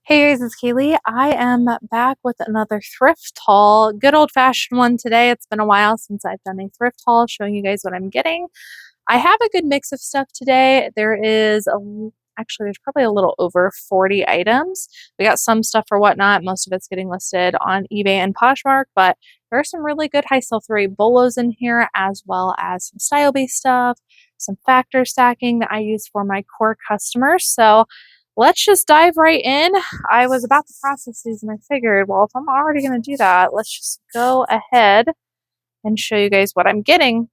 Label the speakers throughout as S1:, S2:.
S1: Hey guys, it's Cayley. I am back with another thrift haul. Good old-fashioned one today. It's been a while since I've done a thrift haul showing you guys what I'm getting. I have a good mix of stuff today. Actually, there's probably a little over 40 items. We got some stuff for Whatnot. Most of it's getting listed on eBay and Poshmark, but there are some really good high sell-through bolos in here, as well as some style-based stuff, some factor stacking that I use for my core customers. So let's just dive right in. I was about to process these and I figured, well, if I'm already going to do that, let's just go ahead and show you guys what I'm getting.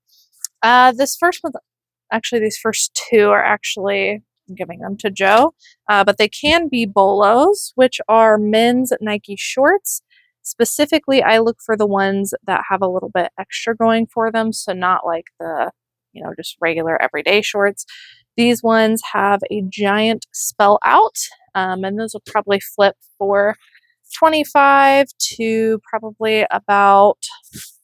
S1: This first one, actually, these first two are actually, I'm giving them to Joe, but they can be bolos, which are men's Nike shorts. Specifically, I look for the ones that have a little bit extra going for them, so not like the, just regular everyday shorts. These ones have a giant spell out, and those will probably flip for 25 to probably about,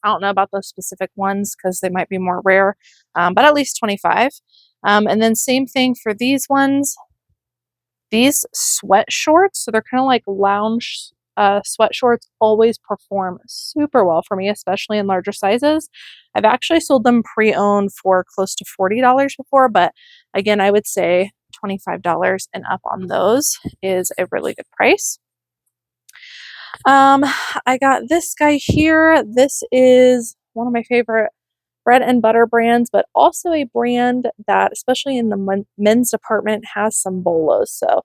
S1: I don't know about those specific ones because they might be more rare, but at least 25. And then same thing for these ones. These sweat shorts, so they're kind of like lounge sweat shorts, always perform super well for me, especially in larger sizes. I've actually sold them pre-owned for close to $40 before, but again, I would say $25 and up on those is a really good price. I got this guy here. This is one of my favorite bread and butter brands, but also a brand that, especially in the men's department, has some bolos. So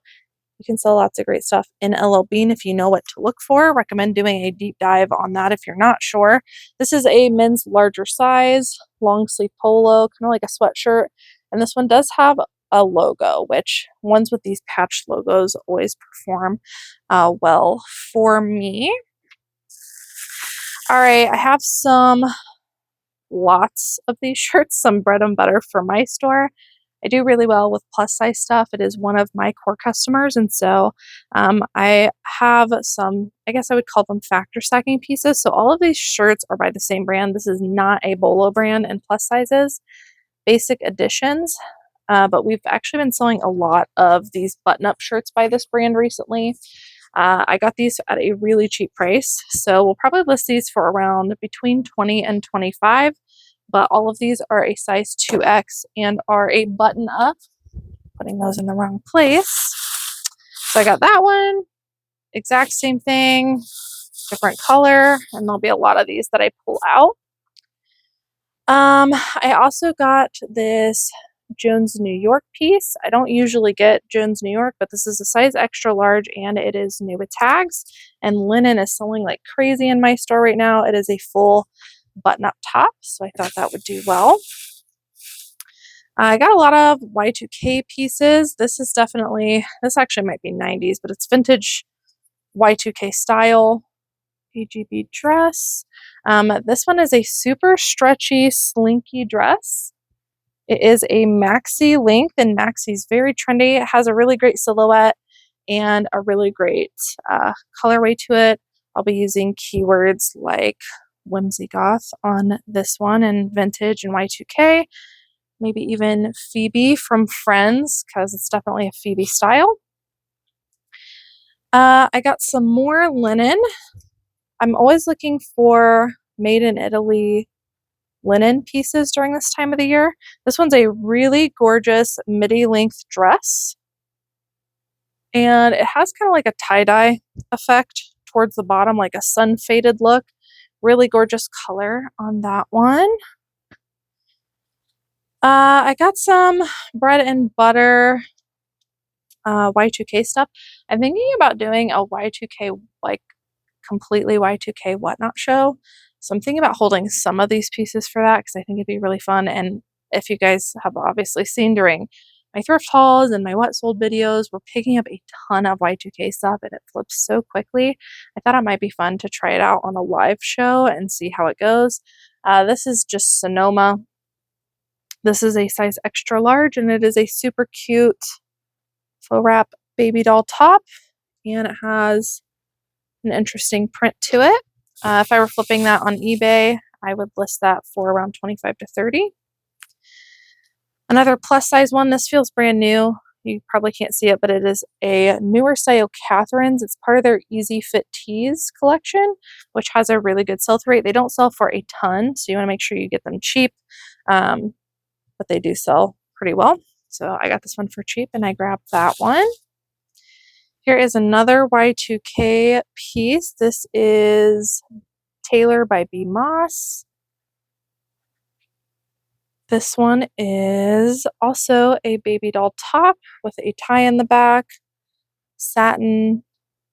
S1: you can sell lots of great stuff in LL Bean if you know what to look for. Recommend doing a deep dive on that if you're not sure. This is a men's larger size, long sleeve polo, kind of like a sweatshirt. And this one does have a logo, which ones with these patched logos always perform well for me. All right, I have lots of these shirts, some bread and butter for my store. I do really well with plus size stuff. It is one of my core customers, and so I have some, I guess I would call them factor stacking pieces. So all of these shirts are by the same brand. This is not a bolo brand in plus sizes, basic editions, but we've actually been selling a lot of these button-up shirts by this brand recently. I got these at a really cheap price, so we'll probably list these for around between 20 and 25, but all of these are a size 2X and are a button up. Putting those in the wrong place. So I got that one, exact same thing, different color, and there'll be a lot of these that I pull out. I also got this Jones New York piece. I don't usually get Jones New York, but this is a size extra large and it is new with tags, and linen is selling like crazy in my store right now. It is a full button-up top, so I thought that would do well. I got a lot of Y2K pieces. This actually might be 90s, but it's vintage Y2K style PGB dress. This one is a super stretchy, slinky dress. It is a maxi length, and maxi's very trendy. It has a really great silhouette and a really great colorway to it. I'll be using keywords like whimsy goth on this one, and vintage and Y2K. Maybe even Phoebe from Friends, because it's definitely a Phoebe style. I got some more linen. I'm always looking for made in Italy linen pieces during this time of the year. This one's a really gorgeous midi length dress, and it has kind of like a tie-dye effect towards the bottom, like a sun faded look. Really gorgeous color on that one. I got some bread and butter Y2K stuff. I'm thinking about doing a Y2K, like completely Y2K Whatnot show. So I'm thinking about holding some of these pieces for that because I think it'd be really fun. And if you guys have obviously seen during my thrift hauls and my what sold videos, we're picking up a ton of Y2K stuff and it flips so quickly. I thought it might be fun to try it out on a live show and see how it goes. This is just Sonoma. This is a size extra large, and it is a super cute faux wrap baby doll top, and it has an interesting print to it. If I were flipping that on eBay, I would list that for around 25 to 30. Another plus size one. This feels brand new. You probably can't see it, but it is a newer style Catherine's. It's part of their Easy Fit Tees collection, which has a really good sell-through rate. They don't sell for a ton, so you want to make sure you get them cheap, but they do sell pretty well. So I got this one for cheap, and I grabbed that one. Here is another Y2K piece. This is Taylor by B. Moss. This one is also a baby doll top with a tie in the back, satin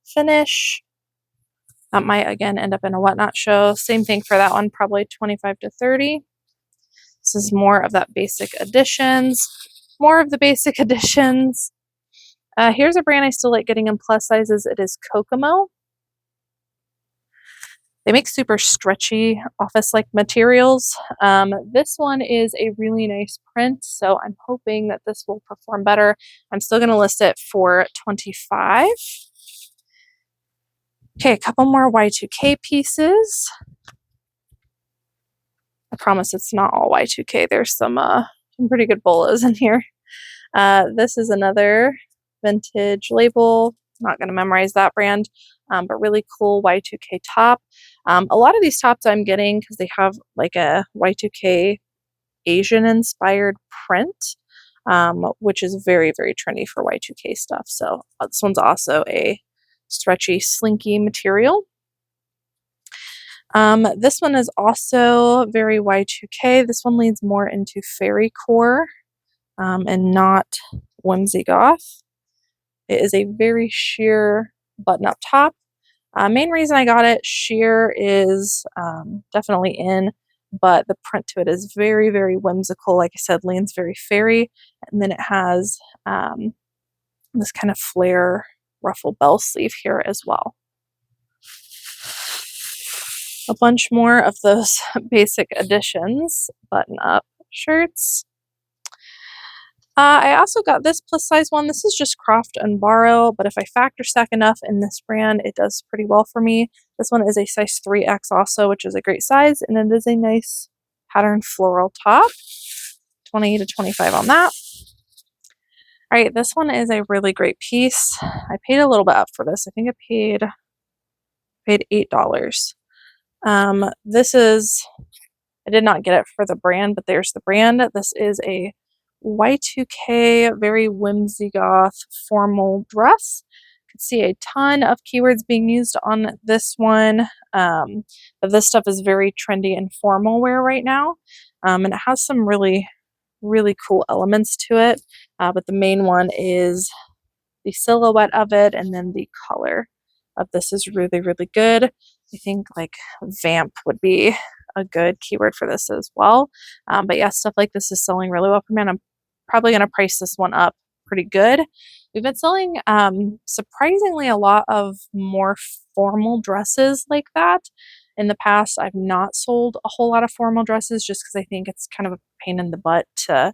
S1: finish. That might again end up in a whatnot show. Same thing for that one, probably 25 to 30. This is more of that basic editions. More of the basic editions. Here's a brand I still like getting in plus sizes. It is Kokomo. They make super stretchy office-like materials. This one is a really nice print, so I'm hoping that this will perform better. I'm still going to list it for $25. Okay, a couple more Y2K pieces. I promise it's not all Y2K. There's some pretty good bolos in here. This is another vintage label. Not going to memorize that brand, but really cool Y2K top. A lot of these tops I'm getting because they have like a Y2K Asian inspired print, which is very, very trendy for Y2K stuff. So this one's also a stretchy, slinky material. This one is also very Y2K. This one leans more into fairy core and not whimsy goth. It is a very sheer button-up top. Main reason I got it, sheer is definitely in, but the print to it is very, very whimsical. Like I said, leans very fairy. And then it has this kind of flare ruffle bell sleeve here as well. A bunch more of those basic editions button-up shirts. I also got this plus size one. This is just Croft and Borrow, but if I factor stack enough in this brand, it does pretty well for me. This one is a size 3X also, which is a great size, and it is a nice patterned floral top. 20 to 25 on that. All right, this one is a really great piece. I paid a little bit up for this. I think I paid $8. This is, I did not get it for the brand, but there's the brand. This is a Y2K, very whimsy goth formal dress. You can see a ton of keywords being used on this one, but this stuff is very trendy and formal wear right now, and it has some really, really cool elements to it, but the main one is the silhouette of it, and then the color of this is really, really good. I think like vamp would be a good keyword for this as well. But yeah, stuff like this is selling really well for me, and I'm probably going to price this one up pretty good. We've been selling surprisingly a lot of more formal dresses like that. In the past, I've not sold a whole lot of formal dresses just because I think it's kind of a pain in the butt to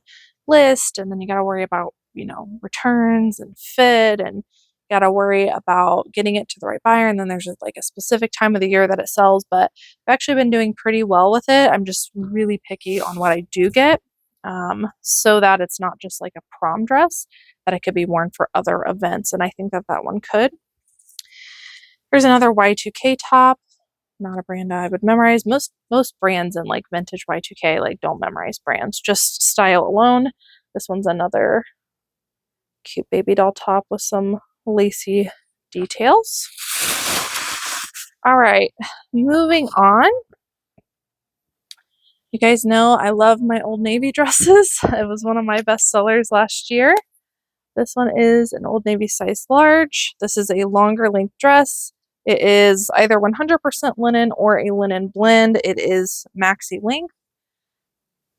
S1: list, and then you got to worry about, you know, returns and fit, and got to worry about getting it to the right buyer, and then there's like a specific time of the year that it sells. But I've actually been doing pretty well with it. I'm just really picky on what I do get, so that it's not just like a prom dress, that it could be worn for other events, and I think that that one could. Here's another Y2K top. Not a brand I would memorize. Most brands in like vintage Y2K like don't memorize brands, just style alone. This one's another cute baby doll top with some lacy details. All right, moving on. You guys know I love my Old Navy dresses. It was one of my best sellers last year. This one is an Old Navy size large. This is a longer length dress. It is either 100% linen or a linen blend. It is maxi length,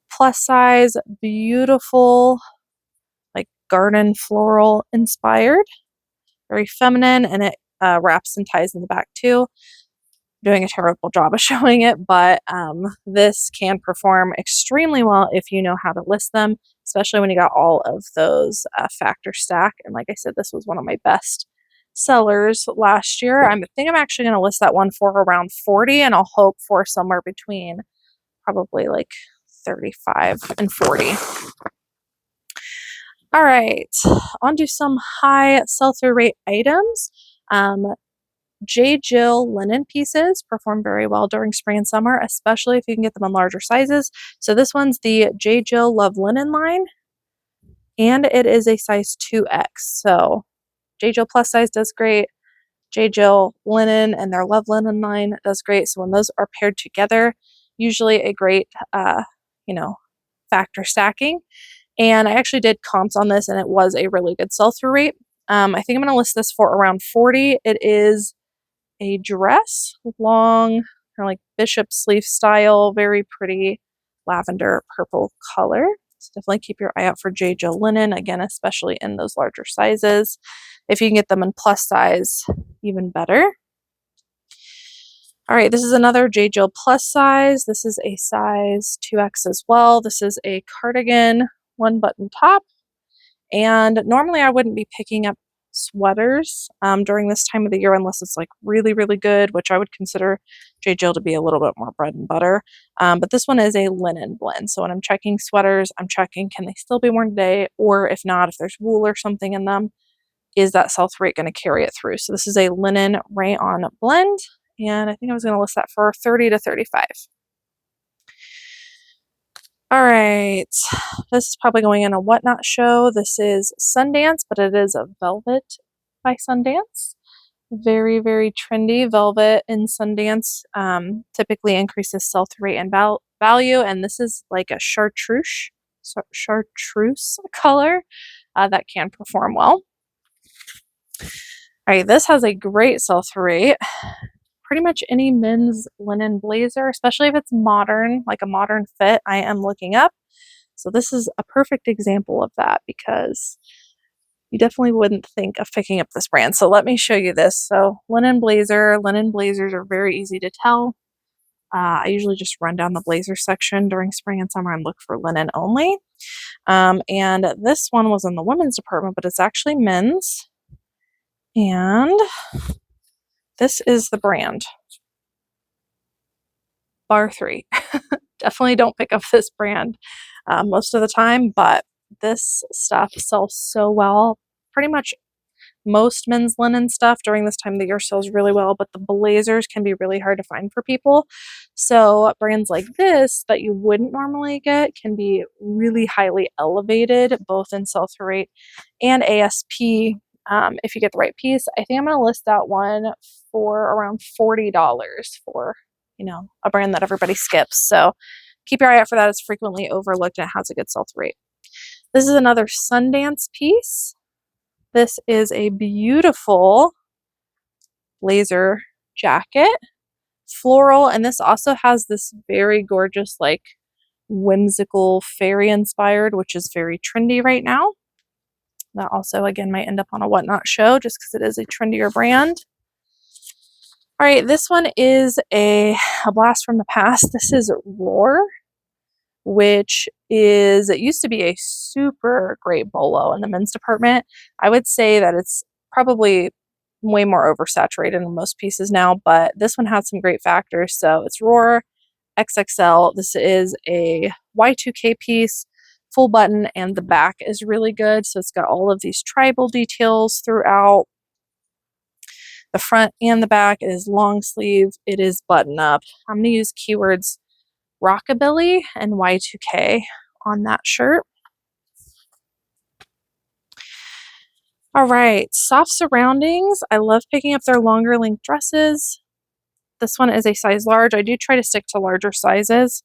S1: plus size, beautiful, like garden floral inspired, very feminine, and it wraps and ties in the back too. Doing a terrible job of showing it, but this can perform extremely well if you know how to list them, especially when you got all of those factor stack. And like I said, this was one of my best sellers last year. I think I'm actually going to list that one for around 40, and I'll hope for somewhere between probably like 35 and 40. All right, on to some high sell-through rate items. J. Jill linen pieces perform very well during spring and summer, especially if you can get them in larger sizes. So this one's the J. Jill Love Linen line, and it is a size 2X. So J. Jill plus size does great. J. Jill linen and their Love Linen line does great. So when those are paired together, usually a great, you know, factor stacking. And I actually did comps on this, and it was a really good sell-through rate. I think I'm going to list this for around 40. It is a dress, long, kind of like bishop sleeve style, very pretty lavender purple color. So definitely keep your eye out for J. Jill linen, again, especially in those larger sizes. If you can get them in plus size, even better. All right, this is another J. Jill plus size. This is a size 2X as well. This is a cardigan, one button top. And normally I wouldn't be picking up sweaters during this time of the year unless it's like really, really good, which I would consider J. Jill to be a little bit more bread and butter. But this one is a linen blend. So when I'm checking sweaters, I'm checking, can they still be worn today? Or if not, if there's wool or something in them, is that sell-through rate going to carry it through? So this is a linen rayon blend. And I think I was going to list that for 30 to 35. All right, this is probably going in a Whatnot show. This is Sundance, but it is a velvet by Sundance. Very, very trendy velvet in Sundance. Typically increases sell-through rate and value, and this is like a chartreuse color that can perform well. All right, this has a great sell-through rate. Pretty much any men's linen blazer, especially if it's modern, like a modern fit, I am looking up. So this is a perfect example of that because you definitely wouldn't think of picking up this brand. So let me show you this. So linen blazers are very easy to tell. I usually just run down the blazer section during spring and summer and look for linen only. And this one was in the women's department, but it's actually men's. And this is the brand. Bar 3. Definitely don't pick up this brand most of the time, but this stuff sells so well. Pretty much most men's linen stuff during this time of the year sells really well, but the blazers can be really hard to find for people. So brands like this that you wouldn't normally get can be really highly elevated, both in sell-through rate and ASP. If you get the right piece, I think I'm going to list that one for around $40 for, you know, a brand that everybody skips. So keep your eye out for that. It's frequently overlooked and it has a good sell-through rate. This is another Sundance piece. This is a beautiful blazer jacket, floral, and this also has this very gorgeous, like whimsical fairy inspired, which is very trendy right now. That also, again, might end up on a Whatnot show just because it is a trendier brand. All right, this one is a blast from the past. This is Roar, which is, it used to be a super great bolo in the men's department. I would say that it's probably way more oversaturated in most pieces now, but this one had some great factors. So it's Roar XXL. This is a Y2K piece, full button, and the back is really good. So it's got all of these tribal details throughout. The front and the back is long sleeve. It is button up. I'm going to use keywords rockabilly and Y2K on that shirt. All right, soft surroundings. I love picking up their longer length dresses. This one is a size large. I do try to stick to larger sizes,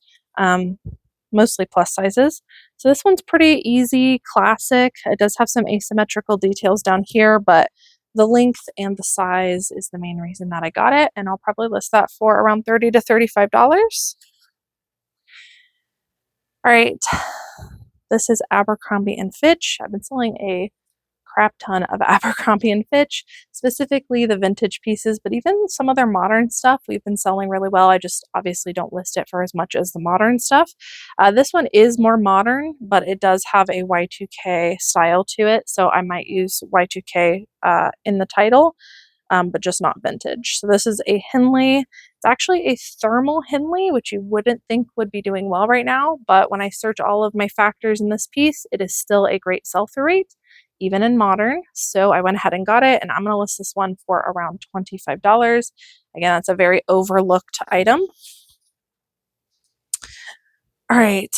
S1: mostly plus sizes. So this one's pretty easy, classic. It does have some asymmetrical details down here, but the length and the size is the main reason that I got it, and I'll probably list that for around $30 to $35. All right, this is Abercrombie and Fitch. I've been selling a crap ton of Abercrombie and Fitch, specifically the vintage pieces, but even some of their modern stuff we've been selling really well. I just obviously don't list it for as much as the modern stuff. This one is more modern, but it does have a Y2K style to it, so I might use Y2K in the title. but just not vintage. So this is a Henley. It's actually a thermal Henley, which you wouldn't think would be doing well right now, but when I search all of my factors in this piece, it is still a great sell-through rate, even in modern. So I went ahead and got it, and I'm going to list this one for around $25. Again, that's a very overlooked item. All right,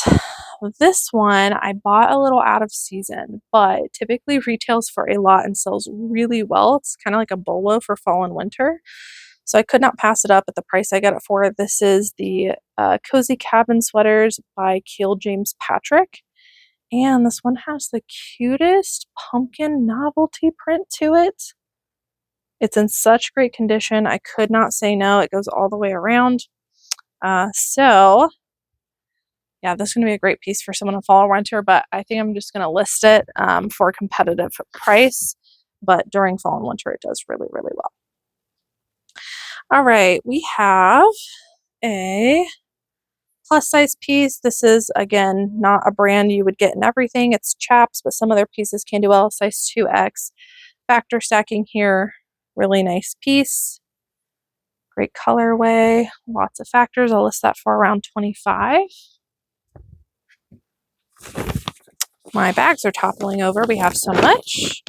S1: this one I bought a little out of season, but typically retails for a lot and sells really well. It's kind of like a bolo for fall and winter. So I could not pass it up at the price I got it for. This is the Cozy Cabin Sweaters by Cayley James Patrick. And this one has the cutest pumpkin novelty print to it. It's in such great condition. I could not say no. It goes all the way around. So yeah, this is going to be a great piece for someone in fall or winter, but I think I'm just going to list it for a competitive price. But during fall and winter, it does really, really well. All right, we have a plus size piece. This is, again, not a brand you would get in everything. It's Chaps, but some of their pieces can do well. Size 2X. Factor stacking here. Really nice piece. Great colorway. Lots of factors. I'll list that for around $25. My bags are toppling over. We have so much.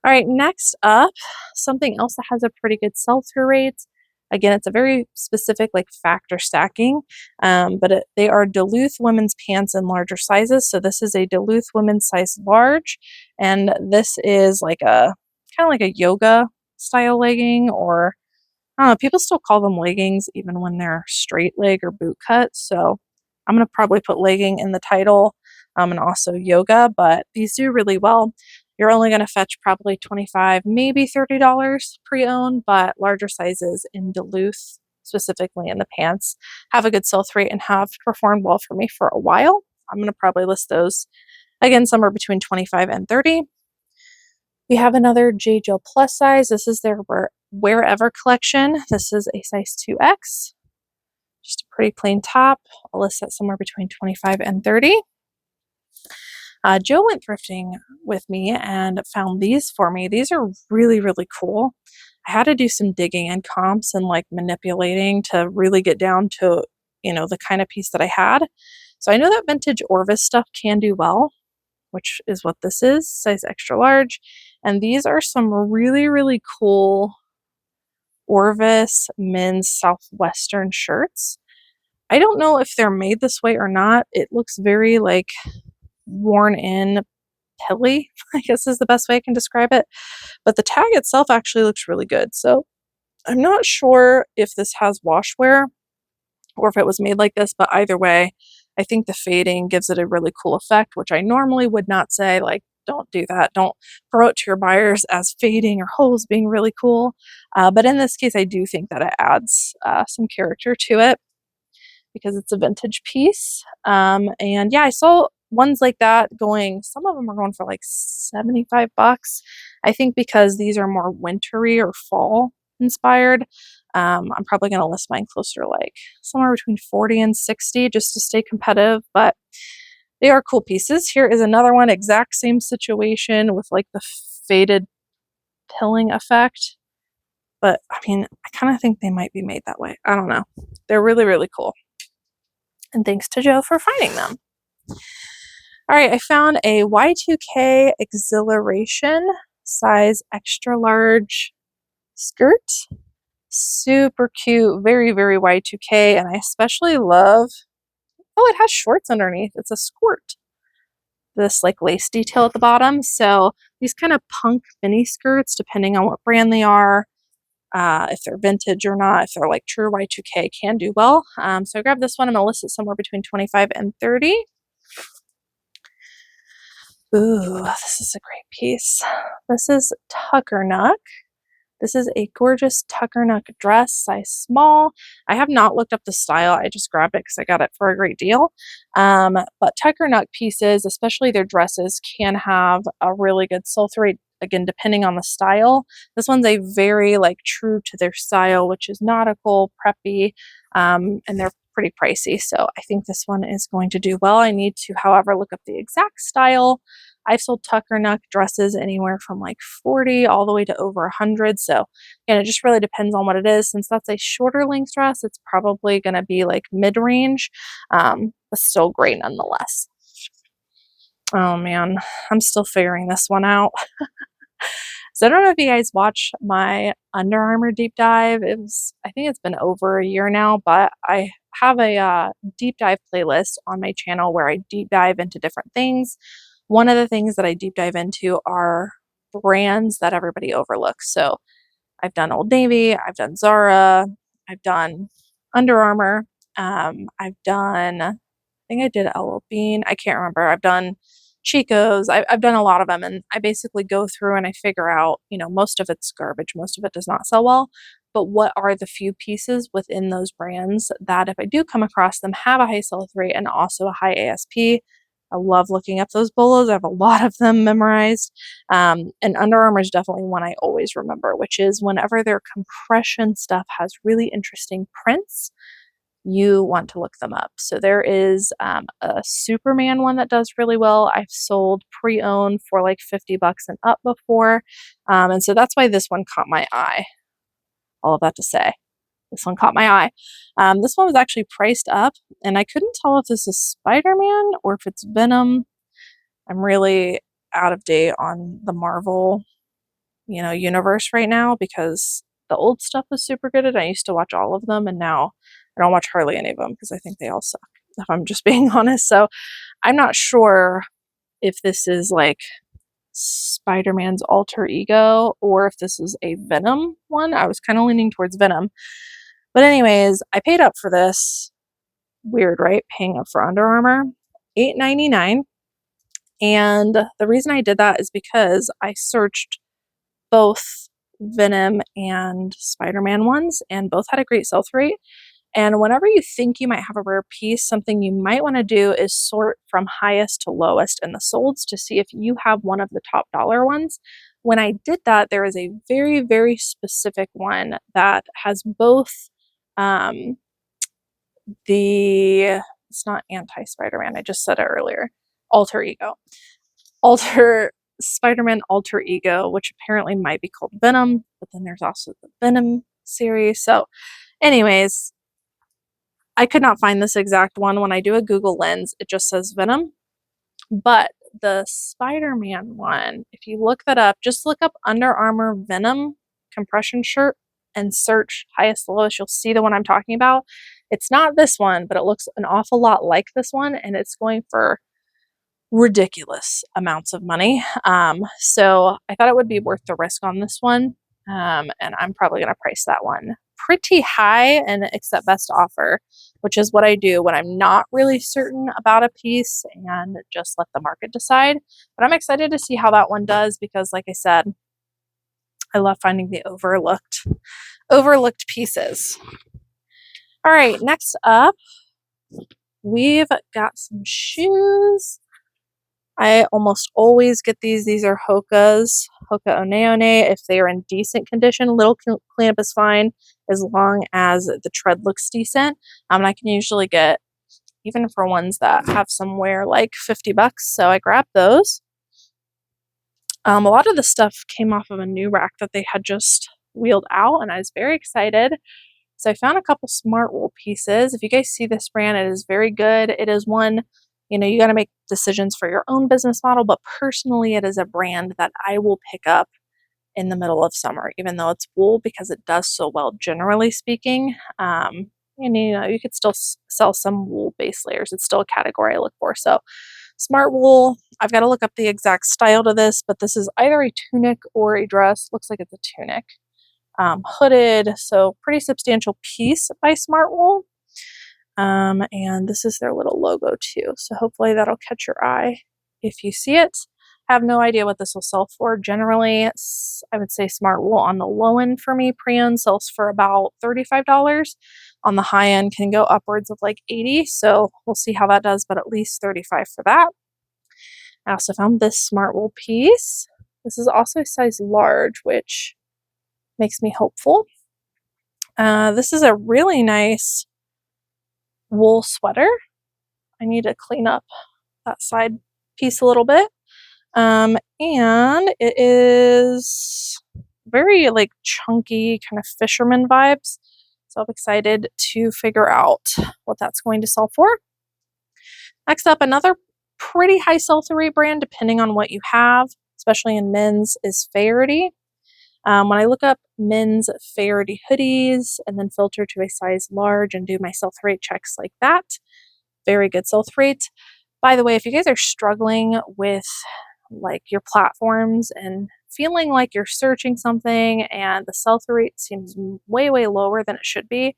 S1: All right, next up, something else that has a pretty good sell-through rate. Again, it's a very specific like factor stacking, but they are Duluth women's pants in larger sizes. So this is a Duluth women's size large, and this is like a kind of like a yoga style legging, or I don't know, people still call them leggings even when they're straight leg or boot cut. So I'm going to probably put legging in the title, and also yoga, but these do really well. You're only going to fetch probably $25, maybe $30 pre-owned, but larger sizes in Duluth, specifically in the pants, have a good sell-through rate and have performed well for me for a while. I'm going to probably list those, again, somewhere between $25 and $30. We have another J. Jill plus size. This is their Wherever collection. This is a size 2X. Just a pretty plain top. I'll list that somewhere between $25 and $30. Joe went thrifting with me and found these for me. These are really, really cool. I had to do some digging and comps and like manipulating to really get down to, the kind of piece that I had. So I know that vintage Orvis stuff can do well, which is what this is, size extra large. And these are some really, really cool Orvis men's Southwestern shirts. I don't know if they're made this way or not. It looks very like worn in, pilly, I guess is the best way I can describe it. But the tag itself actually looks really good. So I'm not sure if this has washwear or if it was made like this, but either way, I think the fading gives it a really cool effect, which I normally would not say, like, don't do that. Don't promote to your buyers as fading or holes being really cool. But in this case, I do think that it adds some character to it because it's a vintage piece. And yeah, I saw ones like that going, some of them are going for like $75. I think because these are more wintry or fall inspired, I'm probably going to list mine closer to like somewhere between 40 and 60 just to stay competitive, but they are cool pieces. Here is another one, exact same situation with like the faded pilling effect. But I mean, I kind of think they might be made that way. I don't know. They're really, really cool. And thanks to Joe for finding them. All right, I found a Y2K Exhilaration size extra large skirt. Super cute, very, very Y2K. And I especially love, oh, it has shorts underneath. It's a skirt. This like lace detail at the bottom. So these kind of punk mini skirts, depending on what brand they are, if they're vintage or not, if they're like true Y2K, can do well. So I grabbed this one. I'm going to list it somewhere between $25 and $30. Ooh, this is a great piece. This is Tuckernuck. This is a gorgeous Tuckernuck dress, size small. I have not looked up the style. I just grabbed it because I got it for a great deal. But Tuckernuck pieces, especially their dresses, can have a really good sell-through rate, again, depending on the style. This one's a very like true to their style, which is nautical, preppy, and they're pretty pricey. So I think this one is going to do well. I need to, however, look up the exact style I've sold tucker neck dresses anywhere from like 40 all the way to over 100. So, and it just really depends on what it is. Since that's a shorter length dress, it's probably going to be like mid-range, but still great nonetheless. Oh man, I'm still figuring this one out. So I don't know if you guys watch my Under Armour deep dive. I think it's been over a year now, but I have a deep dive playlist on my channel where I deep dive into different things. One of the things that I deep dive into are brands that everybody overlooks. So I've done Old Navy, I've done Zara, I've done Under Armour, I've done, I think I did LL Bean, I can't remember. I've done Chico's, I've done a lot of them, and I basically go through and I figure out, most of it's garbage, most of it does not sell well, but what are the few pieces within those brands that if I do come across them have a high sell-through rate and also a high ASP. I love looking up those bolos. I have a lot of them memorized. And Under Armour is definitely one I always remember, which is whenever their compression stuff has really interesting prints, you want to look them up. So there is a Superman one that does really well. I've sold pre-owned for like $50 and up before. And so that's why this one caught my eye. All of that to say, this one caught my eye. This one was actually priced up, and I couldn't tell if this is Spider-Man or if it's Venom. I'm really out of date on the Marvel, universe right now because the old stuff was super good and I used to watch all of them, and now I don't watch hardly any of them because I think they all suck, if I'm just being honest. So I'm not sure if this is like Spider-Man's alter ego or if this is a Venom one. I was kind of leaning towards Venom. But anyways, I paid up for this. Weird, right? Paying up for Under Armour. $8.99. And the reason I did that is because I searched both Venom and Spider-Man ones, and both had a great sell-through rate. And whenever you think you might have a rare piece, something you might want to do is sort from highest to lowest in the solds to see if you have one of the top dollar ones. When I did that, there is a very, very specific one that has both it's not anti-Spider-Man, I just said it earlier, alter ego. Spider-Man alter ego, which apparently might be called Venom, but then there's also the Venom series. So anyways, I could not find this exact one. When I do a Google lens, it just says Venom. But the Spider-Man one, if you look that up, just look up Under Armour Venom compression shirt and search highest to lowest, you'll see the one I'm talking about. It's not this one, but it looks an awful lot like this one, and it's going for ridiculous amounts of money. So I thought it would be worth the risk on this one. And I'm probably going to price that one pretty high and accept best offer, which is what I do when I'm not really certain about a piece and just let the market decide. But I'm excited to see how that one does because, like I said, I love finding the overlooked pieces. All right, next up, we've got some shoes. I almost always get these. These are Hoka's, Hoka One One. If they are in decent condition, little cleanup is fine as long as the tread looks decent. And I can usually get, even for ones that have some wear, like $50. So I grabbed those. A lot of the stuff came off of a new rack that they had just wheeled out, and I was very excited. So I found a couple smart wool pieces. If you guys see this brand, it is very good. It is one, you got to make decisions for your own business model, but personally, it is a brand that I will pick up in the middle of summer, even though it's wool, because it does so well, generally speaking. And you could still sell some wool base layers. It's still a category I look for. So smart wool, I've got to look up the exact style to this, but this is either a tunic or a dress. Looks like it's a tunic. Hooded, so pretty substantial piece by Smart Wool. And this is their little logo too, so hopefully that'll catch your eye if you see it. I have no idea what this will sell for. Generally, I would say Smart Wool on the low end for me, pre-owned, sells for about $35. On the high end can go upwards of like $80, so we'll see how that does, but at least $35 for that. I also found this Smart Wool piece. This is also a size large, which makes me hopeful. This is a really nice wool sweater. I need to clean up that side piece a little bit. And it is very like chunky kind of fisherman vibes. So I'm excited to figure out what that's going to sell for. Next up, another pretty high sell-through rate brand, depending on what you have, especially in men's, is Faherty. When I look up men's Faherty hoodies and then filter to a size large and do my sell-through rate checks like that, very good sell-through rate. By the way, if you guys are struggling with like your platforms and feeling like you're searching something and the sell-through rate seems way, way lower than it should be,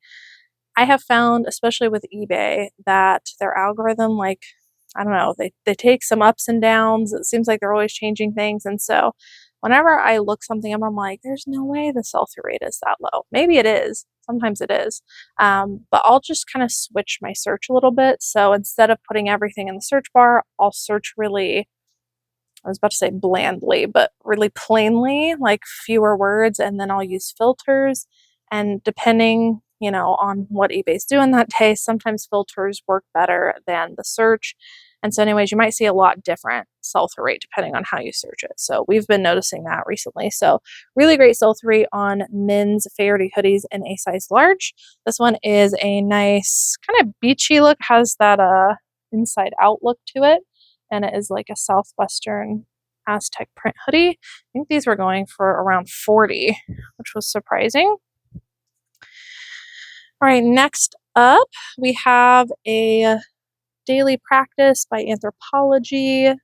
S1: I have found, especially with eBay, that their algorithm, like, I don't know, they take some ups and downs. It seems like they're always changing things. And so whenever I look something up, I'm like, there's no way the sell-through rate is that low. Maybe it is. Sometimes it is. But I'll just kind of switch my search a little bit. So instead of putting everything in the search bar, I'll search really, I was about to say blandly, but really plainly, like fewer words, and then I'll use filters. And depending, you know, on what eBay's doing that day, sometimes filters work better than the search. And so anyways, you might see a lot different sell-through rate depending on how you search it. So we've been noticing that recently. So really great sell-through rate on men's Faherty hoodies in a size large. This one is a nice kind of beachy look, has that inside out look to it. And it is like a Southwestern Aztec print hoodie. I think these were going for around 40, which was surprising. All right, next up, we have a Daily Practice by Anthropologie,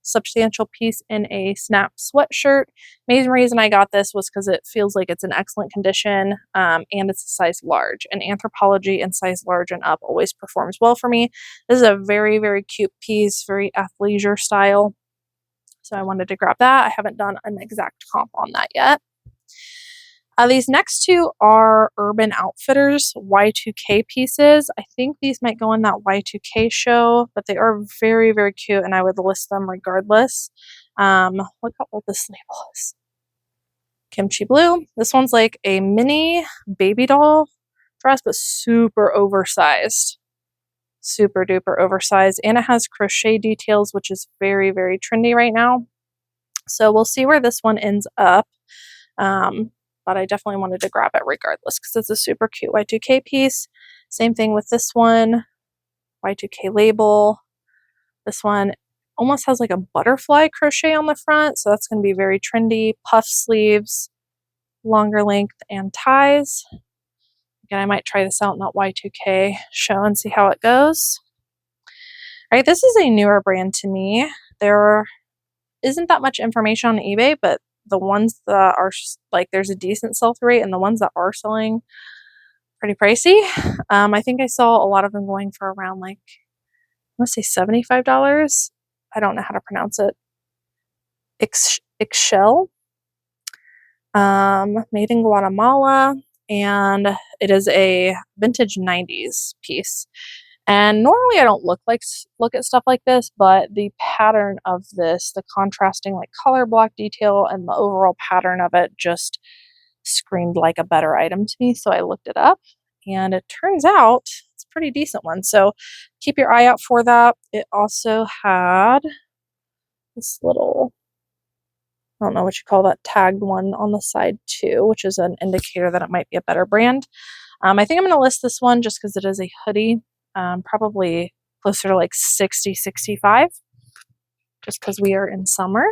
S1: substantial piece in a snap sweatshirt. Main reason I got this was because it feels like it's in excellent condition, and it's a size large. And Anthropologie in size large and up always performs well for me. This is a very, very cute piece, very athleisure style. So I wanted to grab that. I haven't done an exact comp on that yet. These next two are Urban Outfitters Y2K pieces. I think these might go in that Y2K show, but they are very, very cute, and I would list them regardless. Look how old this label is. Kimchi blue. This one's like a mini baby doll dress, but super oversized. Super duper oversized. And it has crochet details, which is very, very trendy right now. So we'll see where this one ends up. But I definitely wanted to grab it regardless because it's a super cute Y2K piece. Same thing with this one, Y2K label. This one almost has like a butterfly crochet on the front, so that's going to be very trendy. Puff sleeves, longer length, and ties. Again, I might try this out in that Y2K show and see how it goes. All right, this is a newer brand to me. There isn't that much information on eBay, but the ones that are like, there's a decent sell-through rate, and the ones that are selling pretty pricey. I think I saw a lot of them going for around like, I want to say $75. I don't know how to pronounce it. Ixchel, made in Guatemala, and it is a vintage 90s piece. And normally I don't look at stuff like this, but the pattern of this, the contrasting like color block detail and the overall pattern of it just screamed like a better item to me. So I looked it up, and it turns out it's a pretty decent one. So keep your eye out for that. It also had this little, I don't know what you call that, tagged one on the side too, which is an indicator that it might be a better brand. I think I'm going to list this one just because it is a hoodie. Probably closer to like 60, 65, just because we are in summer.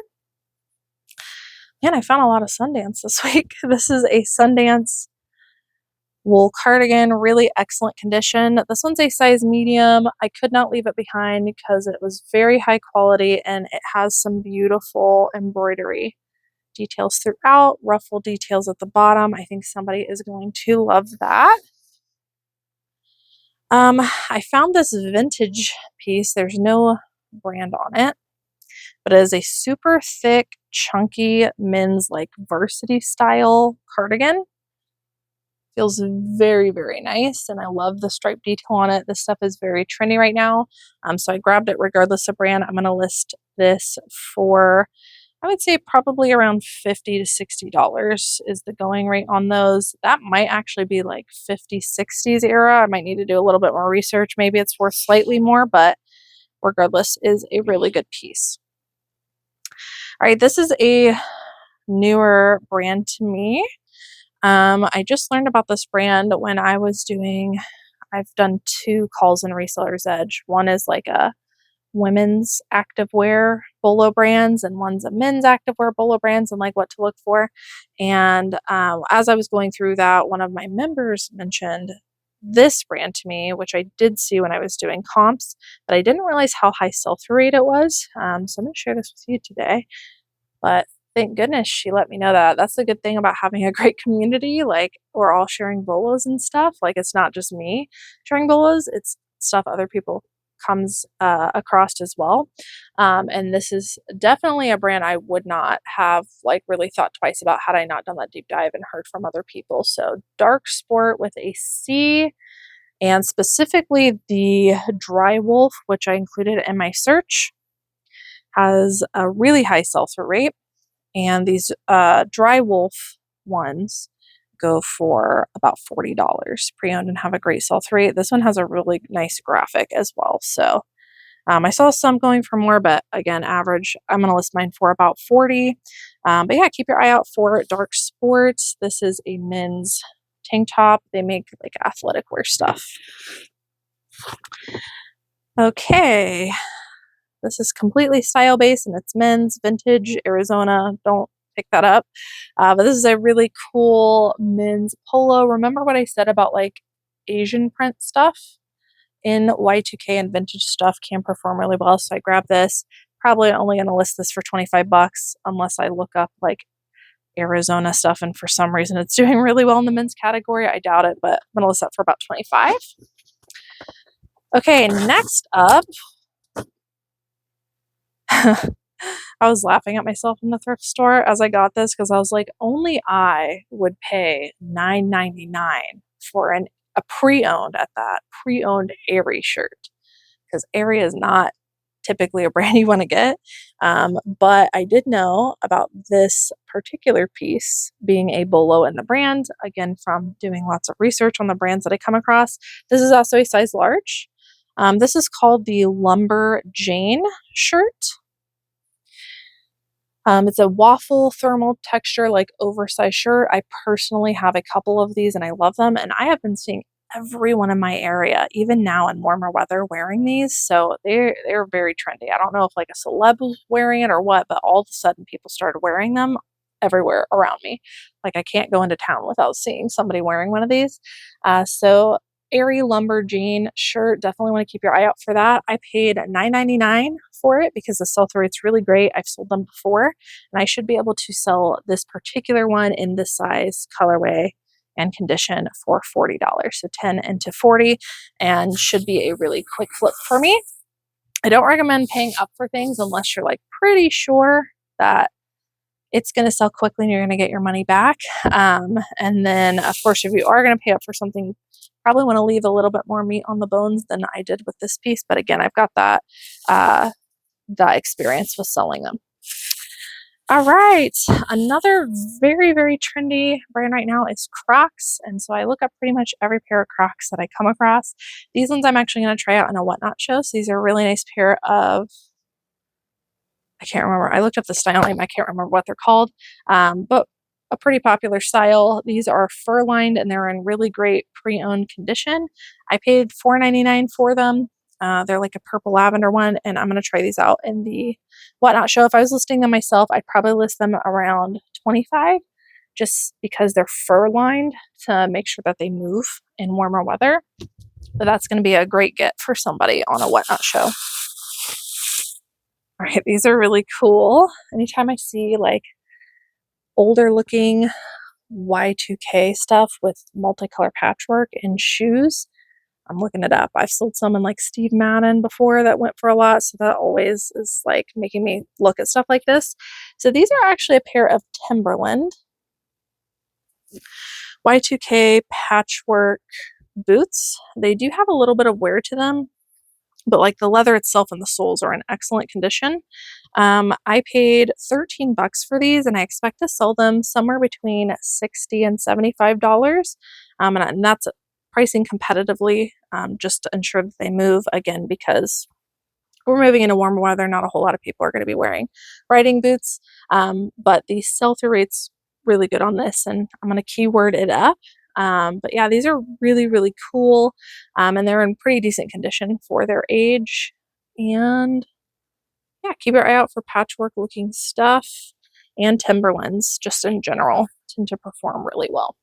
S1: Man, I found a lot of Sundance this week. This is a Sundance wool cardigan, really excellent condition. This one's a size medium. I could not leave it behind because it was very high quality, and it has some beautiful embroidery details throughout, ruffle details at the bottom. I think somebody is going to love that. I found this vintage piece. There's no brand on it, but it is a super thick, chunky men's like varsity style cardigan. Feels very, very nice, and I love the stripe detail on it. This stuff is very trendy right now, so I grabbed it regardless of brand. I'm going to list this for, I would say, probably around $50 to $60 is the going rate on those. That might actually be like 50s, 60s era. I might need to do a little bit more research. Maybe it's worth slightly more, but regardless, is a really good piece. All right, this is a newer brand to me. I just learned about this brand when I've done 2 calls in Reseller's Edge. One is like a women's activewear bolo brands, and one's a men's activewear bolo brands, and like what to look for. And as I was going through that, one of my members mentioned this brand to me, which I did see when I was doing comps, but I didn't realize how high sell-through rate it was. So I'm going to share this with you today. But thank goodness she let me know that. That's the good thing about having a great community. Like, we're all sharing bolos and stuff. Like, it's not just me sharing bolos, it's stuff other people comes across as well. And this is definitely a brand I would not have like really thought twice about had I not done that deep dive and heard from other people. So dark sport with a C, and specifically the Dry Wolf, which I included in my search, has a really high sell-through rate. And these Dry Wolf ones go for about $40 pre-owned and have a great sell-through rate. This one has a really nice graphic as well. So I saw some going for more, but again, average, I'm going to list mine for about 40. But yeah, keep your eye out for Dark Sports. This is a men's tank top. They make like athletic wear stuff. Okay. This is completely style-based, and it's men's vintage Arizona. Don't pick that up. But this is a really cool men's polo. Remember what I said about like Asian print stuff? In Y2K and vintage stuff can perform really well. So I grabbed this. Probably only going to list this for 25 bucks unless I look up like Arizona stuff and for some reason it's doing really well in the men's category. I doubt it, but I'm going to list that for about 25. Okay, next up, I was laughing at myself in the thrift store as I got this because I was like, only I would pay $9.99 for a pre-owned at that, pre-owned Aerie shirt, because Aerie is not typically a brand you want to get. But I did know about this particular piece being a bolo in the brand, again, from doing lots of research on the brands that I come across. This is also a size large. This is called the Lumber Jane shirt. It's a waffle thermal texture, like oversized shirt. I personally have a couple of these and I love them. And I have been seeing everyone in my area, even now in warmer weather, wearing these. So they're very trendy. I don't know if like a celeb was wearing it or what, but all of a sudden people started wearing them everywhere around me. Like, I can't go into town without seeing somebody wearing one of these. So Aerie Lumber Jean shirt, definitely want to keep your eye out for that. I paid $9.99 for it because the sell-through rate's really great. I've sold them before, and I should be able to sell this particular one in this size, colorway, and condition for $40. So 10 into 40, and should be a really quick flip for me. I don't recommend paying up for things unless you're like pretty sure that it's going to sell quickly and you're going to get your money back. And then, of course, if you are going to pay up for something, probably want to leave a little bit more meat on the bones than I did with this piece. But again, I've got that experience with selling them. All right, another very, very trendy brand right now is Crocs. And so I look up pretty much every pair of Crocs that I come across. These ones I'm actually going to try out in a Whatnot show. So these are a really nice pair of, I can't remember. I looked up the style name. I can't remember what they're called, but a pretty popular style. These are fur lined and they're in really great pre-owned condition. I paid $4.99 for them. They're like a purple lavender one, and I'm going to try these out in the Whatnot show. If I was listing them myself, I'd probably list them around 25 just because they're fur lined to make sure that they move in warmer weather. But that's going to be a great get for somebody on a Whatnot show. All right, these are really cool. Anytime I see like older looking Y2K stuff with multicolor patchwork and shoes, I'm looking it up. I've sold some in like Steve Madden before that went for a lot, so that always is like making me look at stuff like this. So these are actually a pair of Timberland Y2K patchwork boots. They do have a little bit of wear to them, but like the leather itself and the soles are in excellent condition. I paid 13 bucks for these, and I expect to sell them somewhere between $60 and $75. And that's pricing competitively, just to ensure that they move, again, because we're moving into warmer weather. Not a whole lot of people are going to be wearing riding boots, but the sell-through rate's really good on this, and I'm going to keyword it up. But yeah, these are really, really cool, and they're in pretty decent condition for their age. And yeah, keep your eye out for patchwork looking stuff, and Timberlands just in general tend to perform really well.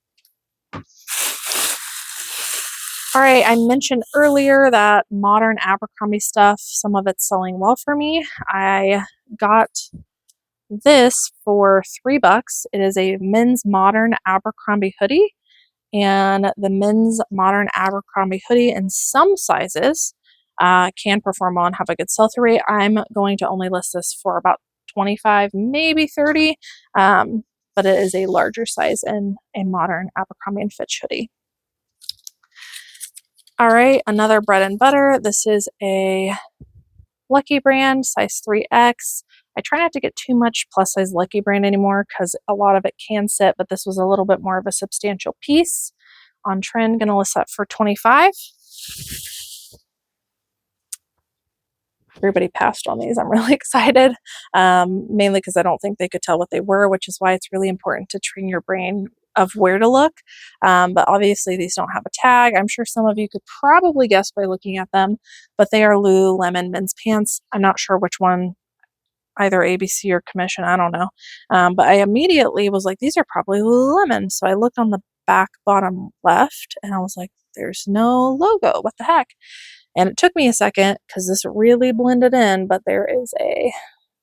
S1: All right, I mentioned earlier that modern Abercrombie stuff, some of it's selling well for me. I got this for $3. It is a men's modern Abercrombie hoodie, and the men's modern Abercrombie hoodie in some sizes can perform well and have a good sell-through rate. I'm going to only list this for about 25, maybe 30, but it is a larger size in a modern Abercrombie & Fitch hoodie. All right, another bread and butter. This is a Lucky brand, size 3X. I try not to get too much plus size Lucky brand anymore because a lot of it can sit, but this was a little bit more of a substantial piece. On trend, gonna list that for 25. Everybody passed on these. I'm really excited, mainly because I don't think they could tell what they were, which is why it's really important to train your brain of where to look. But obviously these don't have a tag. I'm sure some of you could probably guess by looking at them, but they are Lululemon men's pants. I'm not sure which one, either ABC or Commission, I don't know. But I immediately was like, these are probably Lululemon. So I looked on the back bottom left and I was like, there's no logo. What the heck? And it took me a second because this really blended in, but there is a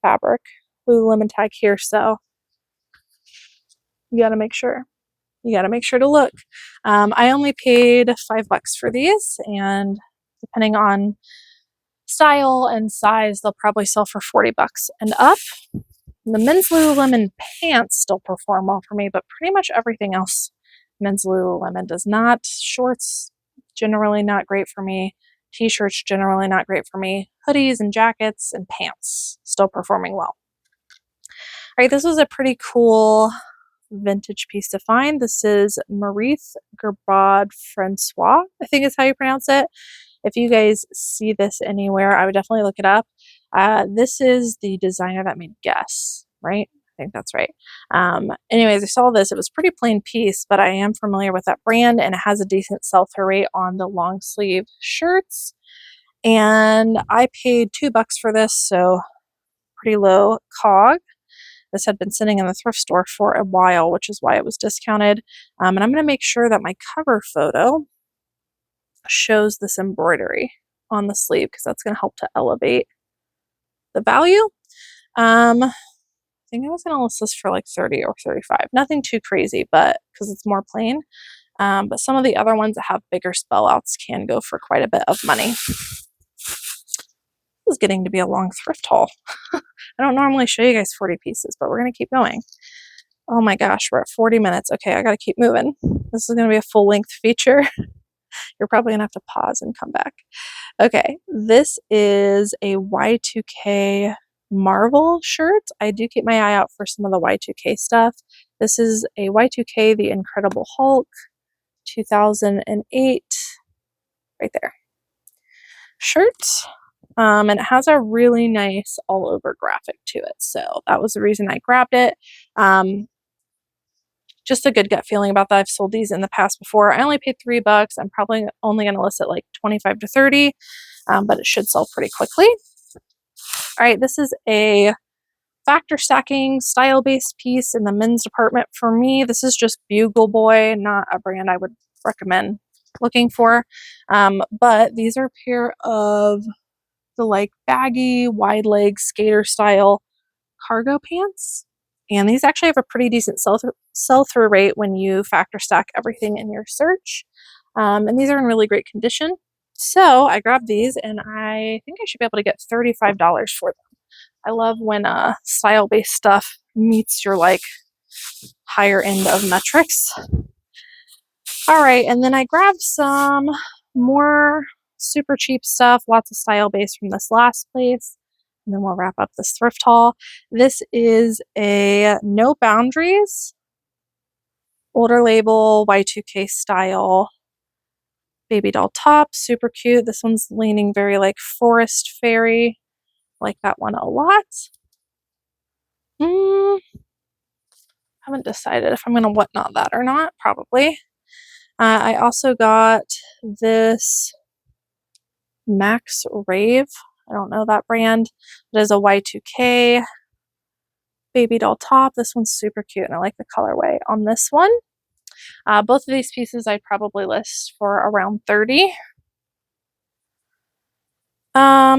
S1: fabric Lululemon tag here. So you got to make sure. You got to make sure to look. I only paid $5 for these, and depending on style and size, they'll probably sell for $40 and up. The men's Lululemon pants still perform well for me, but pretty much everything else men's Lululemon does not. Shorts, generally not great for me. T-shirts, generally not great for me. Hoodies and jackets and pants, still performing well. All right, this was a pretty cool vintage piece to find. This is Marith Gerbod Francois, I think is how you pronounce it. If you guys see this anywhere, I would definitely look it up. This is the designer that made Guess, right? I think that's right. Anyways, I saw this. It was a pretty plain piece, but I am familiar with that brand, and it has a decent sell-through rate on the long sleeve shirts. And I paid $2 for this, so pretty low COG. This had been sitting in the thrift store for a while, which is why it was discounted. And I'm going to make sure that my cover photo shows this embroidery on the sleeve because that's going to help to elevate the value. I think I was going to list this for like 30 or 35. Nothing too crazy, but because it's more plain. But some of the other ones that have bigger spell outs can go for quite a bit of money. This is getting to be a long thrift haul. I don't normally show you guys 40 pieces, but we're going to keep going. Oh my gosh, we're at 40 minutes. Okay, I got to keep moving. This is going to be a full length feature. You're probably going to have to pause and come back. Okay, this is a Y2K Marvel shirt. I do keep my eye out for some of the Y2K stuff. This is a Y2K The Incredible Hulk 2008, right there, shirt. And it has a really nice all over graphic to it. So that was the reason I grabbed it. Just a good gut feeling about that. I've sold these in the past before. I only paid $3. I'm probably only going to list it like 25 to 30, but it should sell pretty quickly. All right, this is a factor stacking style based piece in the men's department for me. This is just Bugle Boy, not a brand I would recommend looking for. But these are a pair of the like baggy, wide leg skater style cargo pants. And these actually have a pretty decent sell-through rate when you factor stack everything in your search. And these are in really great condition. So I grabbed these and I think I should be able to get $35 for them. I love when style-based stuff meets your like higher end of metrics. All right, and then I grabbed some more super cheap stuff, lots of style-based from this last place. And then we'll wrap up this thrift haul. This is a No Boundaries, older label, Y2K style baby doll top. Super cute. This one's leaning very like forest fairy. Like that one a lot. Haven't decided if I'm going to whatnot that or not, probably. I also got this Max Rave. I don't know that brand. It is a Y2K baby doll top. This one's super cute and I like the colorway on this one. Both of these pieces I'd probably list for around 30.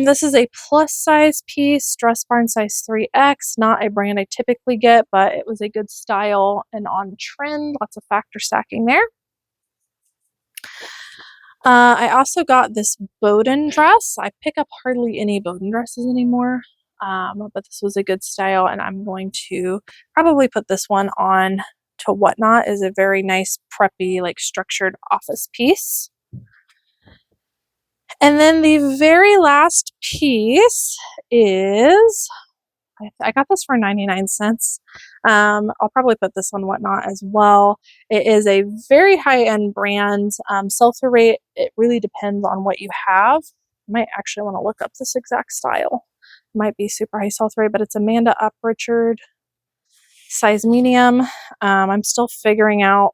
S1: This is a plus size piece, Dress Barn size 3X, not a brand I typically get, but it was a good style and on trend. Lots of factor stacking there. I also got this Bowden dress. I pick up hardly any Bowden dresses anymore, but this was a good style, and I'm going to probably put this one on to Whatnot. Is a very nice, preppy, like structured office piece. And then the very last piece is, I got this for 99 cents. I'll probably put this on Whatnot as well. It is a very high-end brand. Sell-through rate, it really depends on what you have. I might actually want to look up this exact style. It might be super high sell-through rate, but it's Amanda Uprichard, size medium. I'm still figuring out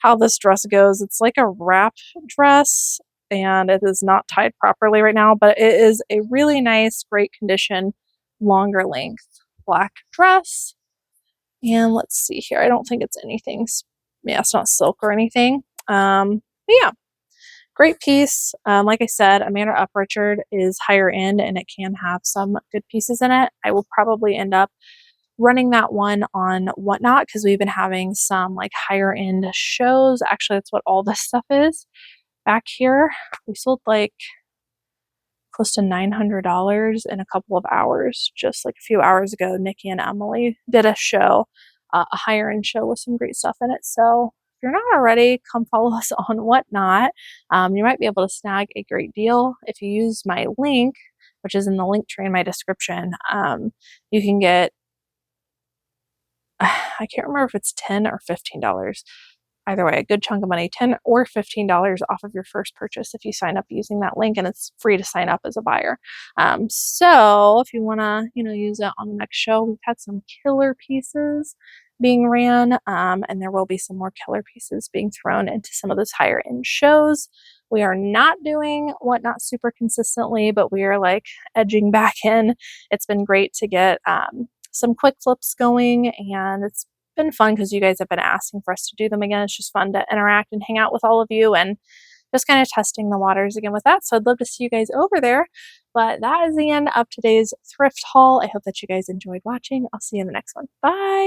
S1: how this dress goes. It's like a wrap dress, and it is not tied properly right now, but it is a really nice, great condition, longer length black dress. And let's see here. I don't think it's anything. Yeah, it's not silk or anything. But yeah, great piece. Like I said, Amanda Uprichard is higher end and it can have some good pieces in it. I will probably end up running that one on Whatnot because we've been having some like higher end shows. Actually, that's what all this stuff is. Back here, we sold like close to $900 in a couple of hours. Just like a few hours ago, Nikki and Emily did a show, a higher end show with some great stuff in it. So if you're not already, come follow us on Whatnot. You might be able to snag a great deal if you use my link, which is in the Linktree in my description. You can get, I can't remember if it's $10 or $15. Either way, a good chunk of money, $10 or $15 off of your first purchase if you sign up using that link, and it's free to sign up as a buyer. So if you want to, use it on the next show, we've had some killer pieces being ran, and there will be some more killer pieces being thrown into some of those higher end shows. We are not doing Whatnot super consistently, but we are like edging back in. It's been great to get some quick flips going, and it's been fun because you guys have been asking for us to do them again. It's just fun to interact and hang out with all of you and just kind of testing the waters again with that. So I'd love to see you guys over there. But that is the end of today's thrift haul. I hope that you guys enjoyed watching. I'll see you in the next one. Bye.